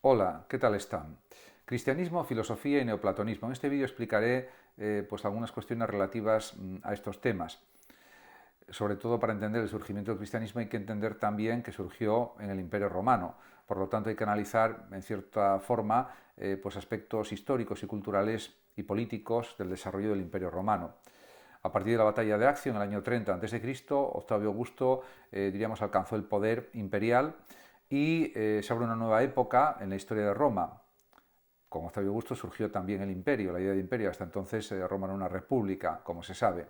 Hola, ¿qué tal están? Cristianismo, filosofía y neoplatonismo. En este vídeo explicaré pues algunas cuestiones relativas a estos temas. Sobre todo para entender el surgimiento del cristianismo hay que entender también que surgió en el Imperio Romano. Por lo tanto hay que analizar en cierta forma pues aspectos históricos y culturales y políticos del desarrollo del Imperio Romano. A partir de la batalla de Accio, en el año 30 a.C., Octavio Augusto diríamos, alcanzó el poder imperial y se abre una nueva época en la historia de Roma. Con Octavio Augusto surgió también el imperio, la idea de imperio. Hasta entonces Roma era una república, como se sabe.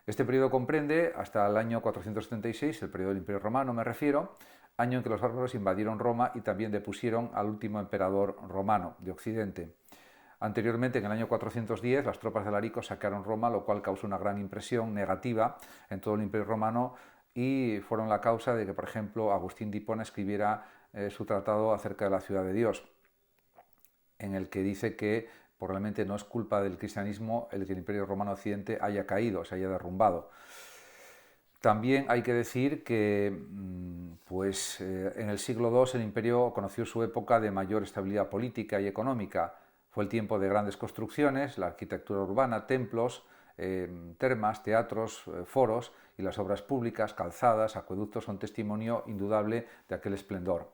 Este periodo comprende hasta el año 476, el periodo del Imperio Romano me refiero, año en que los bárbaros invadieron Roma y también depusieron al último emperador romano de Occidente. Anteriormente, en el año 410, las tropas de Alarico saquearon Roma, lo cual causó una gran impresión negativa en todo el Imperio Romano y fueron la causa de que, por ejemplo, Agustín de Hipona escribiera su tratado acerca de la ciudad de Dios, en el que dice que probablemente no es culpa del cristianismo el que el Imperio Romano Occidente haya caído, se haya derrumbado. También hay que decir que en el siglo II el imperio conoció su época de mayor estabilidad política y económica. Fue el tiempo de grandes construcciones, la arquitectura urbana, templos, termas, teatros, foros y las obras públicas, calzadas, acueductos son testimonio indudable de aquel esplendor.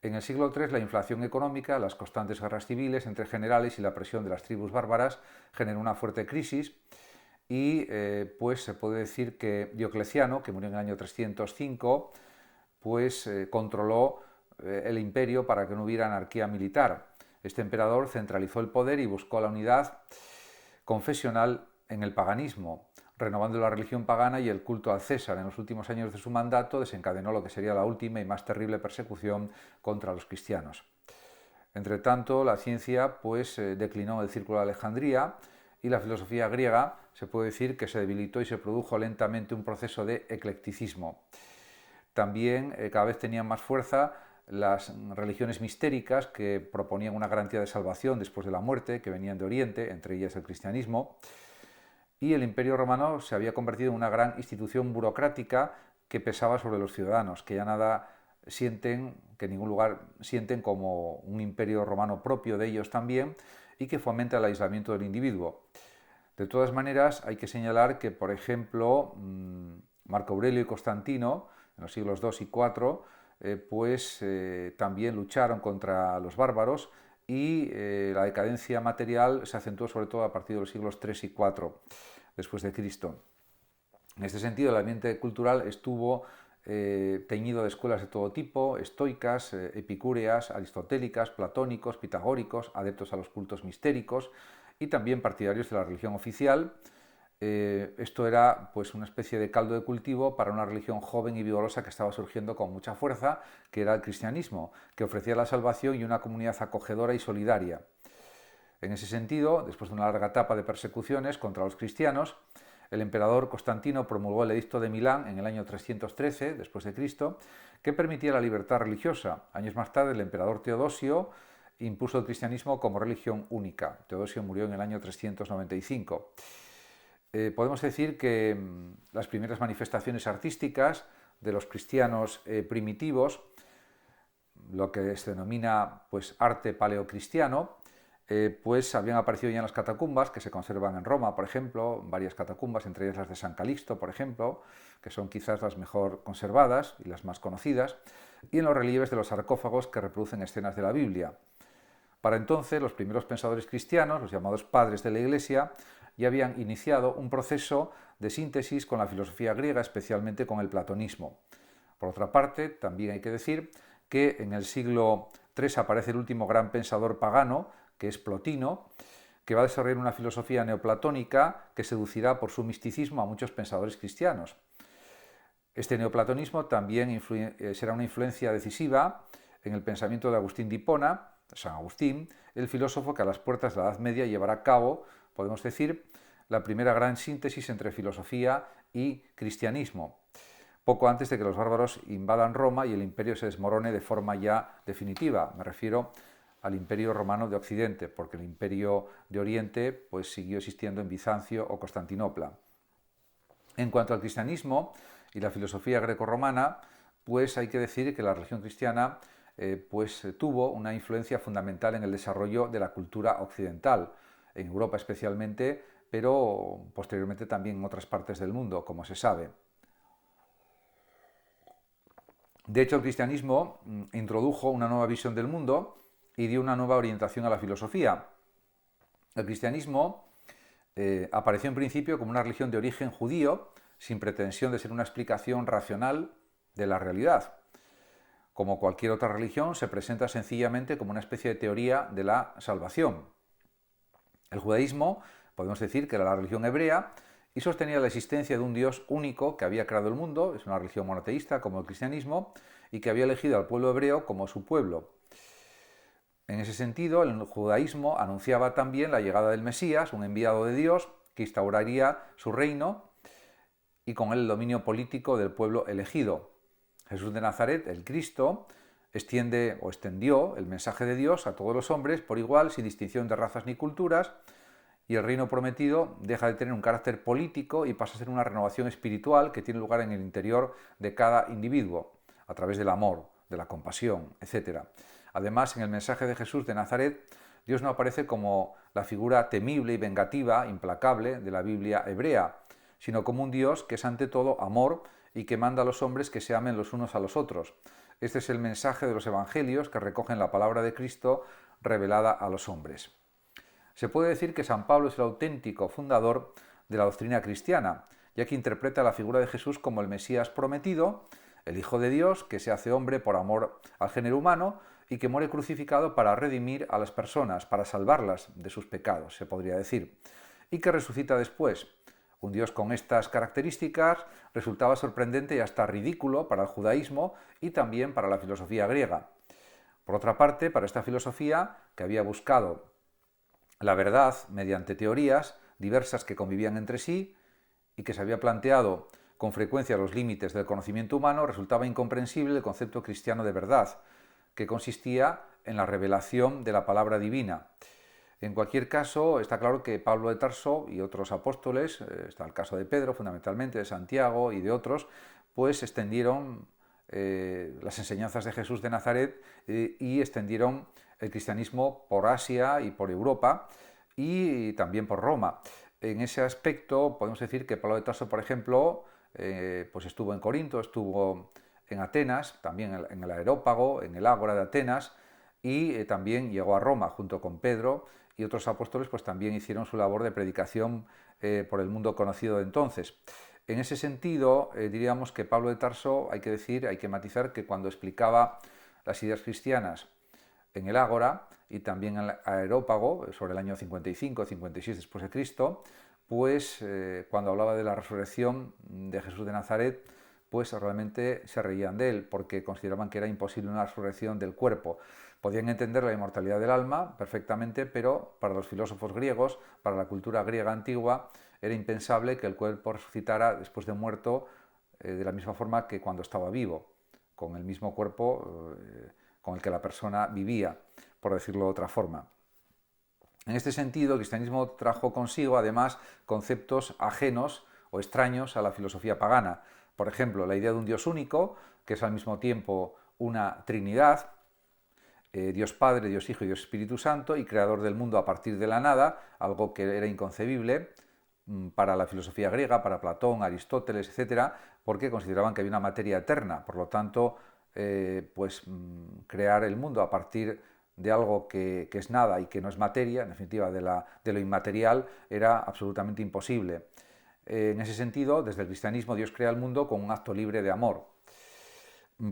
En el siglo III la inflación económica, las constantes guerras civiles entre generales y la presión de las tribus bárbaras generó una fuerte crisis y pues se puede decir que Diocleciano, que murió en el año 305, pues controló el imperio para que no hubiera anarquía militar. Este emperador centralizó el poder y buscó la unidad confesional en el paganismo, renovando la religión pagana y el culto al César. En los últimos años de su mandato desencadenó lo que sería la última y más terrible persecución contra los cristianos. Entre tanto, la ciencia pues declinó en el círculo de Alejandría y la filosofía griega se puede decir que se debilitó y se produjo lentamente un proceso de eclecticismo. También cada vez tenían más fuerza las religiones mistéricas que proponían una garantía de salvación después de la muerte, que venían de Oriente, entre ellas el cristianismo, y el Imperio Romano se había convertido en una gran institución burocrática que pesaba sobre los ciudadanos, que ya nada sienten, que en ningún lugar sienten como un imperio romano propio de ellos también, y que fomenta el aislamiento del individuo. De todas maneras, hay que señalar que, por ejemplo, Marco Aurelio y Constantino, en los siglos II y IV, también lucharon contra los bárbaros y la decadencia material se acentuó sobre todo a partir de los siglos III y IV después de Cristo. En este sentido, el ambiente cultural estuvo teñido de escuelas de todo tipo, estoicas, epicúreas, aristotélicas, platónicos, pitagóricos, adeptos a los cultos mistéricos y también partidarios de la religión oficial. Esto era pues una especie de caldo de cultivo para una religión joven y vigorosa que estaba surgiendo con mucha fuerza, que era el cristianismo, que ofrecía la salvación y una comunidad acogedora y solidaria. En ese sentido, después de una larga etapa de persecuciones contra los cristianos, el emperador Constantino promulgó el Edicto de Milán en el año 313 después de Cristo, que permitía la libertad religiosa. Años más tarde, el emperador Teodosio impuso el cristianismo como religión única. Teodosio murió en el año 395. Podemos decir que las primeras manifestaciones artísticas de los cristianos primitivos, lo que se denomina pues, arte paleocristiano, pues habían aparecido ya en las catacumbas que se conservan en Roma, por ejemplo, varias catacumbas, entre ellas las de San Calixto, por ejemplo, que son quizás las mejor conservadas y las más conocidas, y en los relieves de los sarcófagos que reproducen escenas de la Biblia. Para entonces, los primeros pensadores cristianos, los llamados padres de la Iglesia, ya habían iniciado un proceso de síntesis con la filosofía griega, especialmente con el platonismo. Por otra parte, también hay que decir que en el siglo III aparece el último gran pensador pagano, que es Plotino, que va a desarrollar una filosofía neoplatónica que seducirá por su misticismo a muchos pensadores cristianos. Este neoplatonismo también será una influencia decisiva en el pensamiento de Agustín de Hipona, San Agustín, el filósofo que a las puertas de la Edad Media llevará a cabo, podemos decir, la primera gran síntesis entre filosofía y cristianismo, poco antes de que los bárbaros invadan Roma y el imperio se desmorone de forma ya definitiva. Me refiero al Imperio Romano de Occidente, porque el Imperio de Oriente pues, siguió existiendo en Bizancio o Constantinopla. En cuanto al cristianismo y la filosofía grecorromana, pues hay que decir que la religión cristiana tuvo una influencia fundamental en el desarrollo de la cultura occidental, en Europa especialmente, pero posteriormente también en otras partes del mundo, como se sabe. De hecho, el cristianismo introdujo una nueva visión del mundo y dio una nueva orientación a la filosofía. El cristianismo apareció en principio como una religión de origen judío, sin pretensión de ser una explicación racional de la realidad. Como cualquier otra religión, se presenta sencillamente como una especie de teoría de la salvación. El judaísmo, podemos decir que era la religión hebrea, y sostenía la existencia de un Dios único que había creado el mundo, es una religión monoteísta como el cristianismo, y que había elegido al pueblo hebreo como su pueblo. En ese sentido, el judaísmo anunciaba también la llegada del Mesías, un enviado de Dios, que instauraría su reino y con él el dominio político del pueblo elegido. Jesús de Nazaret, el Cristo, extendió el mensaje de Dios a todos los hombres por igual, sin distinción de razas ni culturas, y el reino prometido deja de tener un carácter político y pasa a ser una renovación espiritual que tiene lugar en el interior de cada individuo, a través del amor, de la compasión, etc. Además, en el mensaje de Jesús de Nazaret, Dios no aparece como la figura temible y vengativa, implacable de la Biblia hebrea, sino como un Dios que es ante todo amor y que manda a los hombres que se amen los unos a los otros. Este es el mensaje de los evangelios que recogen la palabra de Cristo revelada a los hombres. Se puede decir que San Pablo es el auténtico fundador de la doctrina cristiana, ya que interpreta la figura de Jesús como el Mesías prometido, el Hijo de Dios, que se hace hombre por amor al género humano y que muere crucificado para redimir a las personas, para salvarlas de sus pecados, se podría decir, y que resucita después. Un Dios con estas características resultaba sorprendente y hasta ridículo para el judaísmo y también para la filosofía griega. Por otra parte, para esta filosofía, que había buscado la verdad mediante teorías diversas que convivían entre sí y que se había planteado con frecuencia los límites del conocimiento humano, resultaba incomprensible el concepto cristiano de verdad, que consistía en la revelación de la palabra divina. En cualquier caso, está claro que Pablo de Tarso y otros apóstoles, está el caso de Pedro fundamentalmente, de Santiago y de otros, pues extendieron las enseñanzas de Jesús de Nazaret y extendieron el cristianismo por Asia y por Europa y también por Roma. En ese aspecto podemos decir que Pablo de Tarso, por ejemplo, pues estuvo en Corinto, estuvo en Atenas, también en el Areópago, en el Ágora de Atenas, y también llegó a Roma junto con Pedro y otros apóstoles, pues también hicieron su labor de predicación por el mundo conocido de entonces. En ese sentido, diríamos que Pablo de Tarso, hay que matizar que cuando explicaba las ideas cristianas en el Ágora y también en el Areópago, sobre el año 55-56 después de Cristo, pues cuando hablaba de la resurrección de Jesús de Nazaret, pues realmente se reían de él, porque consideraban que era imposible una resurrección del cuerpo. Podían entender la inmortalidad del alma perfectamente, pero para los filósofos griegos, para la cultura griega antigua, era impensable que el cuerpo resucitara después de muerto de la misma forma que cuando estaba vivo, con el mismo cuerpo con el que la persona vivía, por decirlo de otra forma. En este sentido, el cristianismo trajo consigo, además, conceptos ajenos o extraños a la filosofía pagana. Por ejemplo, la idea de un Dios único, que es al mismo tiempo una Trinidad, Dios Padre, Dios Hijo y Dios Espíritu Santo, y creador del mundo a partir de la nada, algo que era inconcebible para la filosofía griega, para Platón, Aristóteles, etc., porque consideraban que había una materia eterna. Por lo tanto, crear el mundo a partir de algo que es nada y que no es materia, en definitiva de lo inmaterial, era absolutamente imposible. En ese sentido, desde el cristianismo, Dios crea el mundo con un acto libre de amor.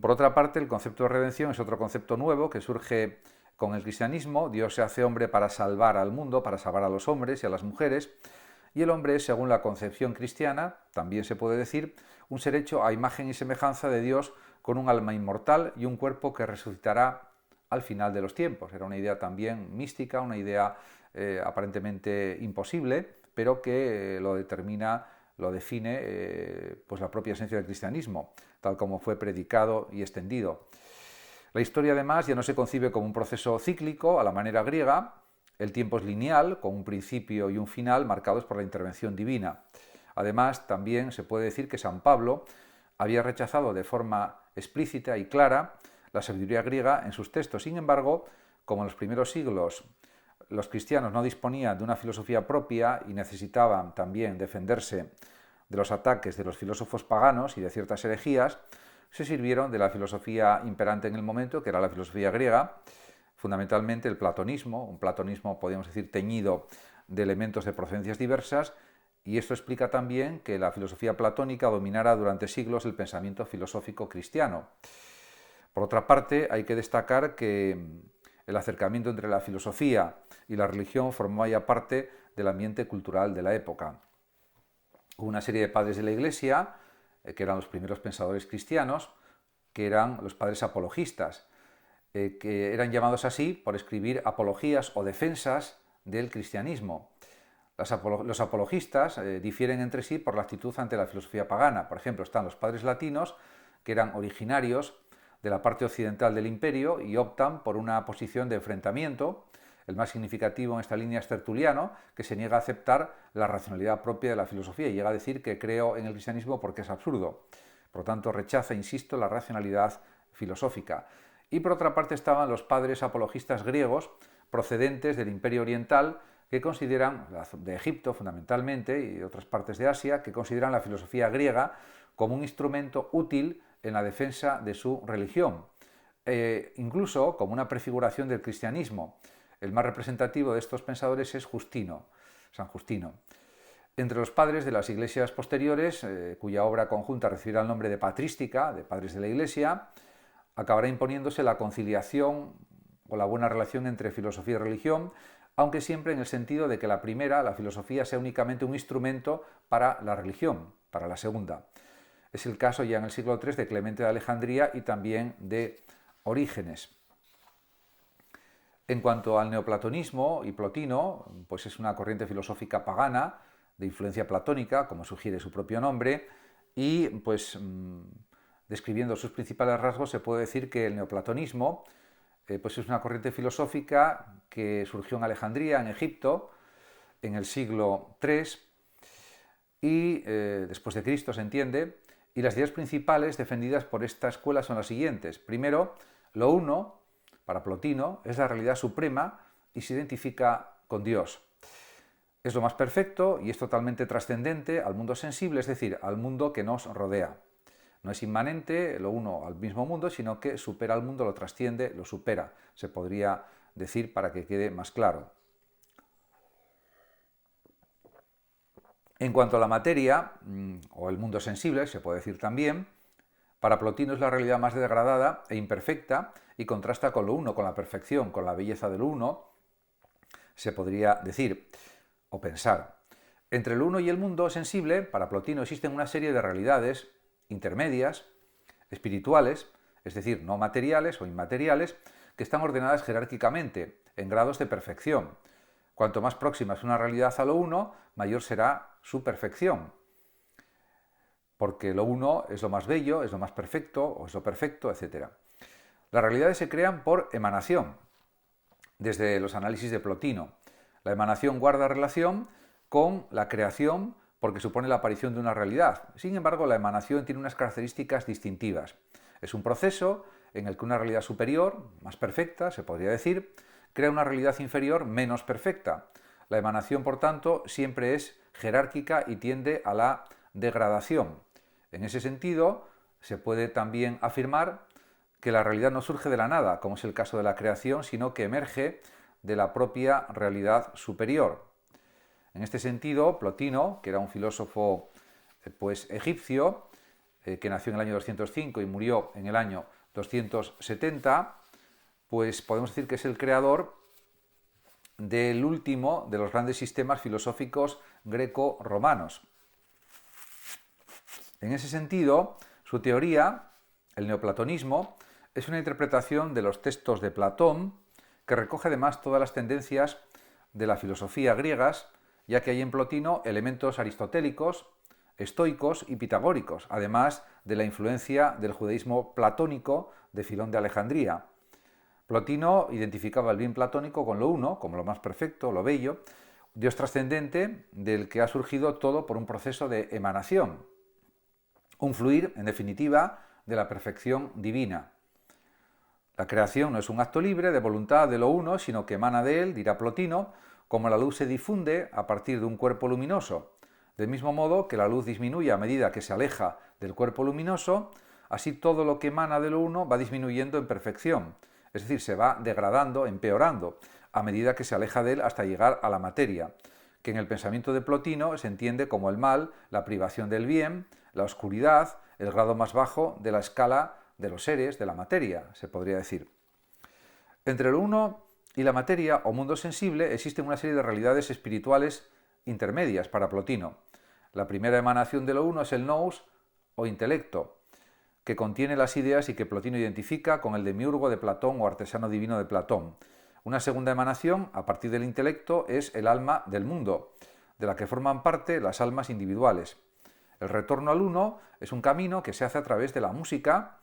Por otra parte, el concepto de redención es otro concepto nuevo que surge con el cristianismo. Dios se hace hombre para salvar al mundo, para salvar a los hombres y a las mujeres, y el hombre es, según la concepción cristiana, también se puede decir, un ser hecho a imagen y semejanza de Dios, con un alma inmortal y un cuerpo que resucitará al final de los tiempos. Era una idea también mística, una idea aparentemente imposible, pero que lo define pues la propia esencia del cristianismo, tal como fue predicado y extendido. La historia, además, ya no se concibe como un proceso cíclico a la manera griega. El tiempo es lineal, con un principio y un final marcados por la intervención divina. Además, también se puede decir que San Pablo había rechazado de forma explícita y clara la sabiduría griega en sus textos. Sin embargo, como en los primeros siglos los cristianos no disponían de una filosofía propia y necesitaban también defenderse de los ataques de los filósofos paganos y de ciertas herejías, se sirvieron de la filosofía imperante en el momento, que era la filosofía griega, fundamentalmente el platonismo, un platonismo, podríamos decir, teñido de elementos de procedencias diversas, y esto explica también que la filosofía platónica dominara durante siglos el pensamiento filosófico cristiano. Por otra parte, hay que destacar que el acercamiento entre la filosofía y la religión formó ya parte del ambiente cultural de la época. Hubo una serie de padres de la Iglesia, que eran los primeros pensadores cristianos, que eran los padres apologistas, que eran llamados así por escribir apologías o defensas del cristianismo. Los apologistas difieren entre sí por la actitud ante la filosofía pagana. Por ejemplo, están los padres latinos, que eran originarios de la parte occidental del imperio y optan por una posición de enfrentamiento. El más significativo en esta línea es Tertuliano, que se niega a aceptar la racionalidad propia de la filosofía y llega a decir que creo en el cristianismo porque es absurdo. Por lo tanto, rechaza, insisto, la racionalidad filosófica. Y por otra parte estaban los padres apologistas griegos, procedentes del Imperio Oriental, que consideran, de Egipto fundamentalmente y de otras partes de Asia, que consideran la filosofía griega como un instrumento útil en la defensa de su religión, incluso como una prefiguración del cristianismo. El más representativo de estos pensadores es Justino, San Justino. Entre los padres de las iglesias posteriores, cuya obra conjunta recibirá el nombre de patrística, de padres de la Iglesia, acabará imponiéndose la conciliación o la buena relación entre filosofía y religión, aunque siempre en el sentido de que la primera, la filosofía, sea únicamente un instrumento para la religión, para la segunda. Es el caso ya en el siglo III de Clemente de Alejandría y también de Orígenes. En cuanto al neoplatonismo y Plotino, pues es una corriente filosófica pagana de influencia platónica, como sugiere su propio nombre, y pues describiendo sus principales rasgos se puede decir que el neoplatonismo pues es una corriente filosófica que surgió en Alejandría, en Egipto, en el siglo III y después de Cristo, se entiende, y las ideas principales defendidas por esta escuela son las siguientes. Primero, lo uno, para Plotino, es la realidad suprema y se identifica con Dios. Es lo más perfecto y es totalmente trascendente al mundo sensible, es decir, al mundo que nos rodea. No es inmanente lo uno al mismo mundo, sino que supera al mundo, lo trasciende, lo supera, se podría decir para que quede más claro. En cuanto a la materia, o el mundo sensible, se puede decir también, para Plotino es la realidad más degradada e imperfecta y contrasta con lo uno, con la perfección, con la belleza de lo uno, se podría decir o pensar. Entre el uno y el mundo sensible, para Plotino existen una serie de realidades intermedias, espirituales, es decir, no materiales o inmateriales, que están ordenadas jerárquicamente, en grados de perfección. Cuanto más próxima es una realidad a lo uno, mayor será su perfección. Porque lo uno es lo más bello, es lo más perfecto, o es lo perfecto, etc. Las realidades se crean por emanación, desde los análisis de Plotino. La emanación guarda relación con la creación porque supone la aparición de una realidad. Sin embargo, la emanación tiene unas características distintivas. Es un proceso en el que una realidad superior, más perfecta, se podría decir, crea una realidad inferior menos perfecta. La emanación, por tanto, siempre es jerárquica y tiende a la degradación. En ese sentido, se puede también afirmar que la realidad no surge de la nada, como es el caso de la creación, sino que emerge de la propia realidad superior. En este sentido, Plotino, que era un filósofo pues, egipcio, que nació en el año 205 y murió en el año 270, pues podemos decir que es el creador del último de los grandes sistemas filosóficos greco-romanos. En ese sentido, su teoría, el neoplatonismo, es una interpretación de los textos de Platón que recoge además todas las tendencias de la filosofía griegas, ya que hay en Plotino elementos aristotélicos, estoicos y pitagóricos, además de la influencia del judaísmo platónico de Filón de Alejandría. Plotino identificaba el bien platónico con lo uno, como lo más perfecto, lo bello, Dios trascendente del que ha surgido todo por un proceso de emanación, un fluir, en definitiva, de la perfección divina. La creación no es un acto libre de voluntad de lo uno, sino que emana de él, dirá Plotino, como la luz se difunde a partir de un cuerpo luminoso. Del mismo modo que la luz disminuye a medida que se aleja del cuerpo luminoso, así todo lo que emana de lo uno va disminuyendo en perfección, es decir, se va degradando, empeorando, a medida que se aleja de él hasta llegar a la materia, que en el pensamiento de Plotino se entiende como el mal, la privación del bien, la oscuridad, el grado más bajo de la escala de los seres, de la materia, se podría decir. Entre lo uno y la materia o mundo sensible existen una serie de realidades espirituales intermedias para Plotino. La primera emanación de lo uno es el nous o intelecto, que contiene las ideas y que Plotino identifica con el demiurgo de Platón o artesano divino de Platón. Una segunda emanación, a partir del intelecto, es el alma del mundo, de la que forman parte las almas individuales. El retorno al uno es un camino que se hace a través de la música,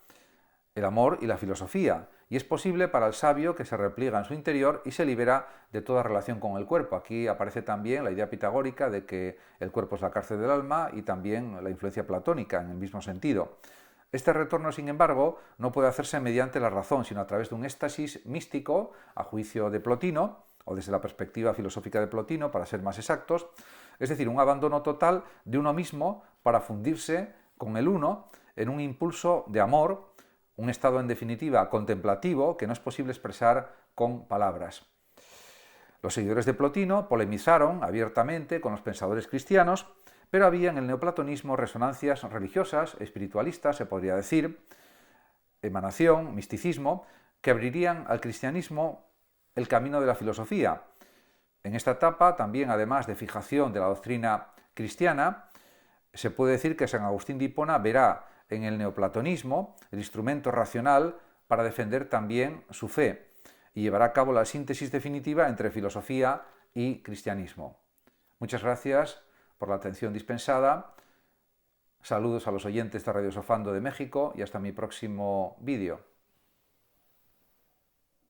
el amor y la filosofía, y es posible para el sabio que se repliega en su interior y se libera de toda relación con el cuerpo. Aquí aparece también la idea pitagórica de que el cuerpo es la cárcel del alma y también la influencia platónica en el mismo sentido. Este retorno, sin embargo, no puede hacerse mediante la razón, sino a través de un éxtasis místico, a juicio de Plotino, o desde la perspectiva filosófica de Plotino, para ser más exactos, es decir, un abandono total de uno mismo para fundirse con el uno en un impulso de amor, un estado en definitiva contemplativo que no es posible expresar con palabras. Los seguidores de Plotino polemizaron abiertamente con los pensadores cristianos, pero había en el neoplatonismo resonancias religiosas, espiritualistas, se podría decir, emanación, misticismo, que abrirían al cristianismo el camino de la filosofía. En esta etapa también, además de fijación de la doctrina cristiana, se puede decir que San Agustín de Hipona verá en el neoplatonismo el instrumento racional para defender también su fe y llevará a cabo la síntesis definitiva entre filosofía y cristianismo. Muchas gracias por la atención dispensada. Saludos a los oyentes de Radio Sofando de México y hasta mi próximo vídeo.